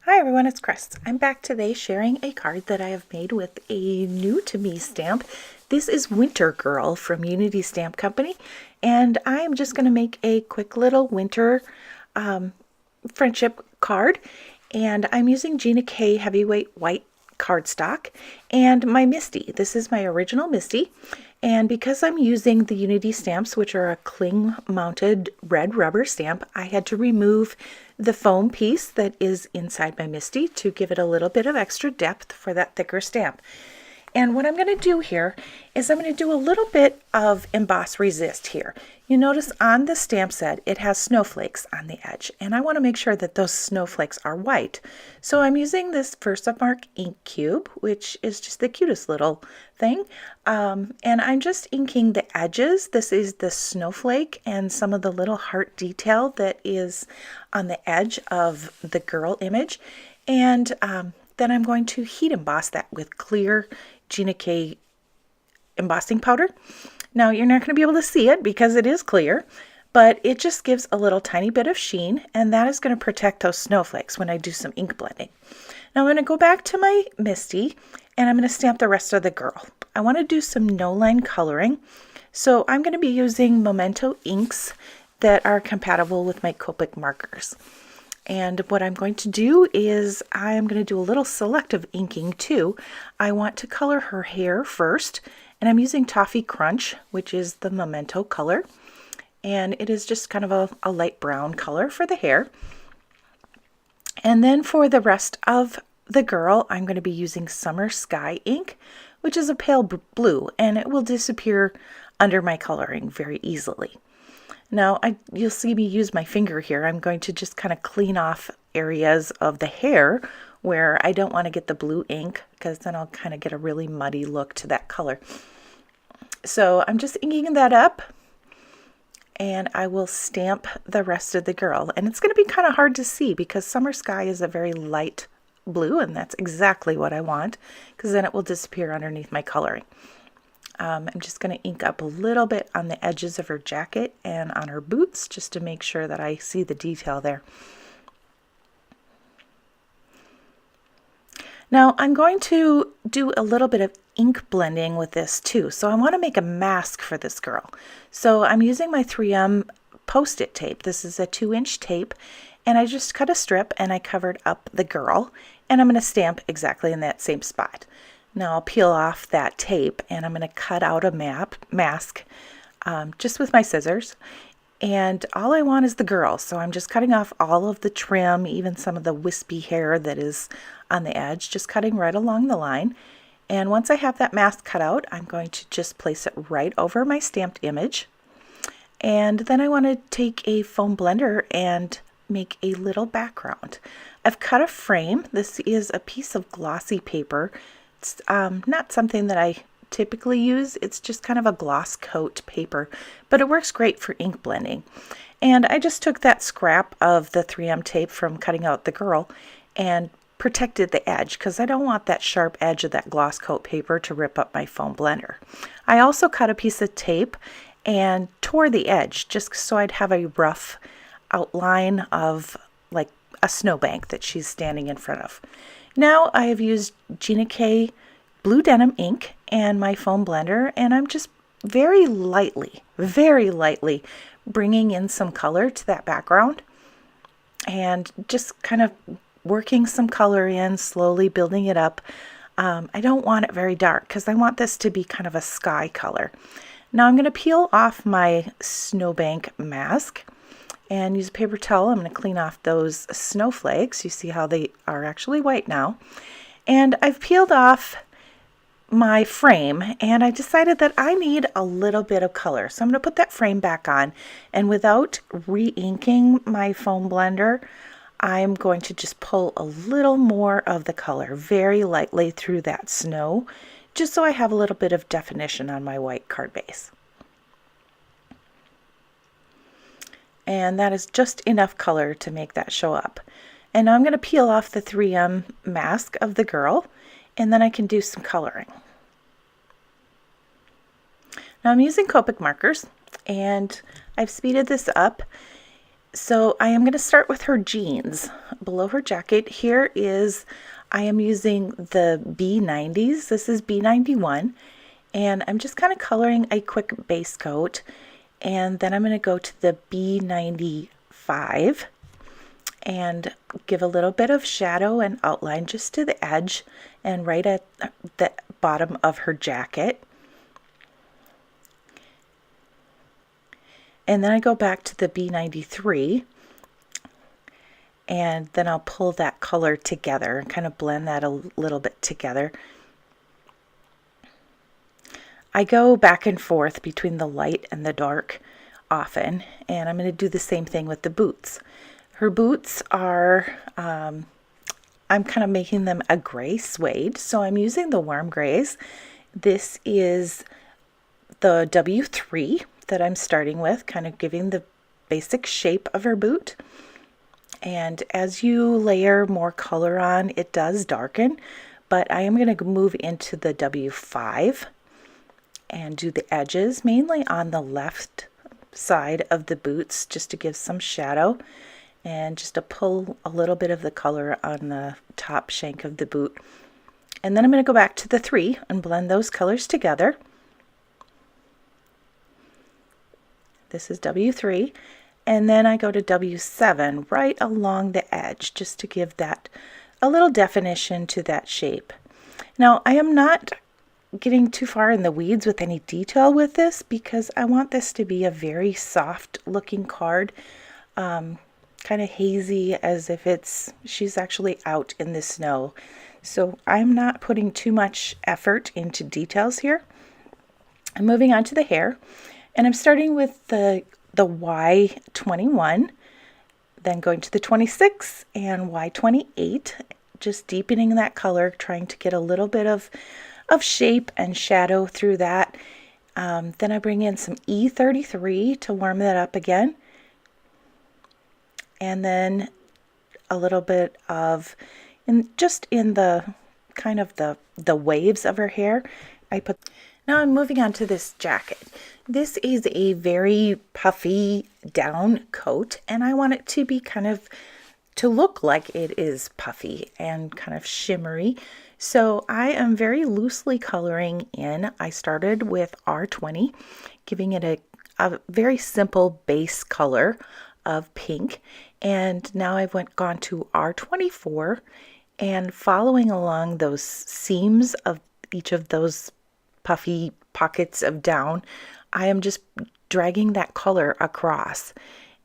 Hi everyone, it's Chris. I'm back today sharing a card that I have made with a new to me stamp. This is Winter Girl from Unity Stamp Company, and I am just going to make a quick little winter friendship card. And I'm using Gina K Heavyweight White cardstock and my MISTI. This is my original MISTI. And because I'm using the Unity stamps, which are a cling mounted red rubber stamp, I had to remove the foam piece that is inside my MISTI to give it a little bit of extra depth for that thicker stamp. And what I'm going to do here is I'm going to do a little bit of emboss resist here. You notice on the stamp set it has snowflakes on the edge, and I want to make sure that those snowflakes are white. So I'm using this Versamark ink cube, which is just the cutest little thing, and I'm just inking the edges. This is the snowflake and some of the little heart detail that is on the edge of the girl image, and then I'm going to heat emboss that with clear Gina K embossing powder. Now you're not going to be able to see it because it is clear, but it just gives a little tiny bit of sheen, and that is going to protect those snowflakes when I do some ink blending. Now I'm going to go back to my MISTI and I'm going to stamp the rest of the girl. I want to do some no line coloring, so I'm going to be using Memento inks that are compatible with my Copic markers. And what I'm going to do is I am going to do a little selective inking too. I want to color her hair first, and I'm using Toffee Crunch, which is the Memento color. And it is just kind of a light brown color for the hair. And then for the rest of the girl, I'm going to be using Summer Sky ink, which is a pale blue, and it will disappear under my coloring very easily. Now, you'll see me use my finger here. I'm going to just kind of clean off areas of the hair where I don't want to get the blue ink, because then I'll kind of get a really muddy look to that color. So I'm just inking that up, and I will stamp the rest of the girl. And it's going to be kind of hard to see because Summer Sky is a very light blue, and that's exactly what I want, because then it will disappear underneath my coloring. I'm just going to ink up a little bit on the edges of her jacket and on her boots just to make sure that I see the detail there. Now I'm going to do a little bit of ink blending with this too. So I want to make a mask for this girl. So I'm using my 3M Post-it tape. This is a 2-inch tape, and I just cut a strip and I covered up the girl, and I'm going to stamp exactly in that same spot. Now I'll peel off that tape and I'm going to cut out a mask just with my scissors. And all I want is the girl. So I'm just cutting off all of the trim, even some of the wispy hair that is on the edge, just cutting right along the line. And once I have that mask cut out, I'm going to just place it right over my stamped image. And then I want to take a foam blender and make a little background. I've cut a frame. This is a piece of glossy paper. It's not something that I typically use. It's just kind of a gloss coat paper, but it works great for ink blending. And I just took that scrap of the 3M tape from cutting out the girl and protected the edge, because I don't want that sharp edge of that gloss coat paper to rip up my foam blender. I also cut a piece of tape and tore the edge just so I'd have a rough outline of like a snowbank that she's standing in front of. Now I have used Gina K Blue Denim ink and my foam blender, and I'm just very lightly bringing in some color to that background and just kind of working some color in, slowly building it up. I don't want it very dark because I want this to be kind of a sky color. Now I'm going to peel off my snowbank mask and use a paper towel. I'm going to clean off those snowflakes. You see how they are actually white now. And I've peeled off my frame, and I decided that I need a little bit of color. So I'm going to put that frame back on, and without re-inking my foam blender, I'm going to just pull a little more of the color very lightly through that snow, just so I have a little bit of definition on my white card base. And that is just enough color to make that show up. And now I'm going to peel off the 3M mask of the girl, and then I can do some coloring. Now I'm using Copic markers, and I've speeded this up. So I am going to start with her jeans. below her jacket. Here is, I am using the B90s. This is B91, and I'm just kind of coloring a quick base coat, and then I'm going to go to the B95 and give a little bit of shadow and outline just to the edge and right at the bottom of her jacket. And then I go back to the B93, and then I'll pull that color together and kind of blend that a little bit together. I go back and forth between the light and the dark often, and I'm going to do the same thing with the boots. Her boots are, I'm kind of making them a gray suede, so I'm using the warm grays. This is the W3 that I'm starting with, kind of giving the basic shape of her boot. And as you layer more color on, it does darken, but I am going to move into the W5 and do the edges, mainly on the left side of the boots, just to give some shadow and just to pull a little bit of the color on the top shank of the boot. And then I'm going to go back to the 3 and blend those colors together. This is W3, and then I go to W7 right along the edge just to give that a little definition to that shape. Now, I am not getting too far in the weeds with any detail with this because I want this to be a very soft looking card, kind of hazy, as if she's actually out in the snow. So I'm not putting too much effort into details here. I'm moving on to the hair, and I'm starting with the Y21, then going to the 26 and Y28, just deepening that color, trying to get a little bit of shape and shadow through that. Then I bring in some E33 to warm that up again, and then a little bit of, just in the kind of the waves of her hair, I put. Now I'm moving on to this jacket. This is a very puffy down coat, and I want it to be to look like it is puffy and kind of shimmery. So I am very loosely coloring in. I started with R20, giving it a very simple base color of pink, and now I've gone to R24 and following along those seams of each of those puffy pockets of down, I am just dragging that color across,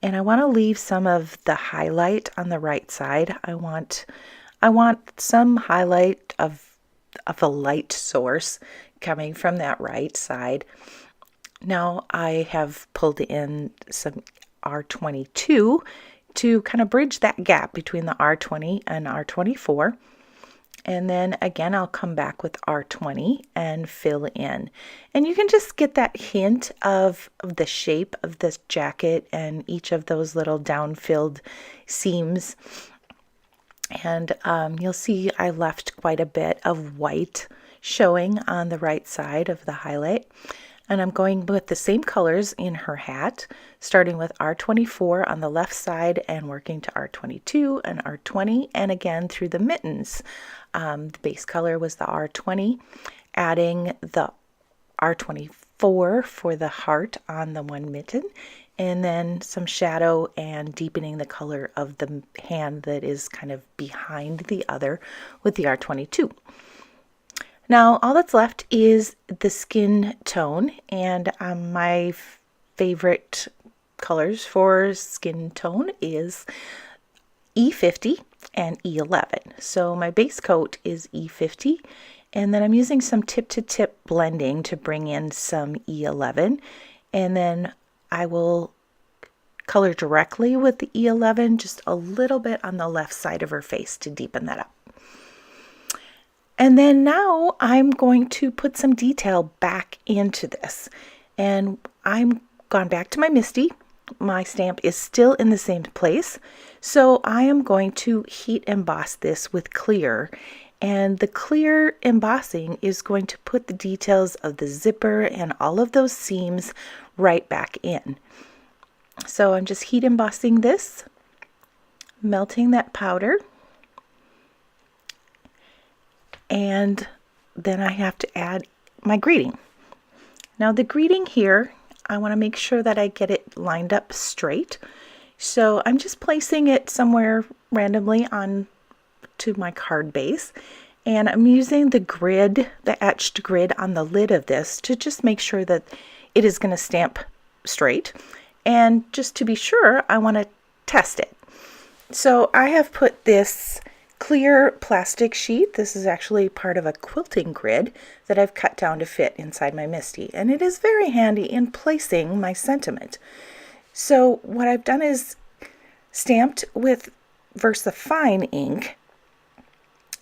and I want to leave some of the highlight on the right side. I want some highlight of a light source coming from that right side. Now I have pulled in some R22 to kind of bridge that gap between the R20 and R24. And then again, I'll come back with R20 and fill in. And you can just get that hint of the shape of this jacket and each of those little down-filled seams. And you'll see I left quite a bit of white showing on the right side of the highlight. And I'm going with the same colors in her hat, starting with R24 on the left side and working to R22 and R20, and again through the mittens. The base color was the R20, adding the R24 for the heart on the one mitten, and then some shadow and deepening the color of the hand that is kind of behind the other with the R22. Now all that's left is the skin tone, and my favorite colors for skin tone is E50 and E11. So my base coat is E50, and then I'm using some tip-to-tip blending to bring in some E11, and then I will color directly with the E11 just a little bit on the left side of her face to deepen that up. And then now I'm going to put some detail back into this, and I'm gone back to my MISTI. My stamp is still in the same place, so I am going to heat emboss this with clear, and the clear embossing is going to put the details of the zipper and all of those seams right back in. So I'm just heat embossing this melting that powder. And then I have to add my greeting. Now the greeting here, I want to make sure that I get it lined up straight. So I'm just placing it somewhere randomly on to my card base. And I'm using the grid, the etched grid on the lid of this to just make sure that it is going to stamp straight. And just to be sure, I want to test it. So I have put this clear plastic sheet. This is actually part of a quilting grid that I've cut down to fit inside my MISTI. And it is very handy in placing my sentiment. So what I've done is stamped with VersaFine ink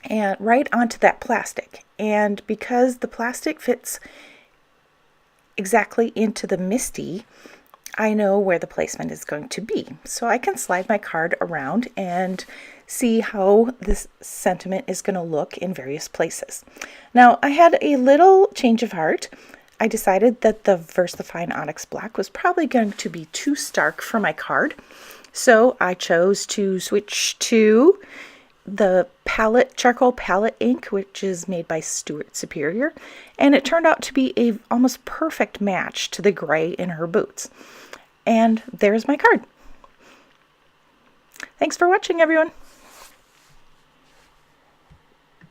and right onto that plastic. And because the plastic fits exactly into the MISTI, I know where the placement is going to be. So I can slide my card around and see how this sentiment is going to look in various places. Now, I had a little change of heart. I decided that the VersaFine Onyx Black was probably going to be too stark for my card. So I chose to switch to the charcoal palette ink, which is made by Stuart Superior, and it turned out to be a almost perfect match to the gray in her boots. And there's my card. Thanks for watching, everyone.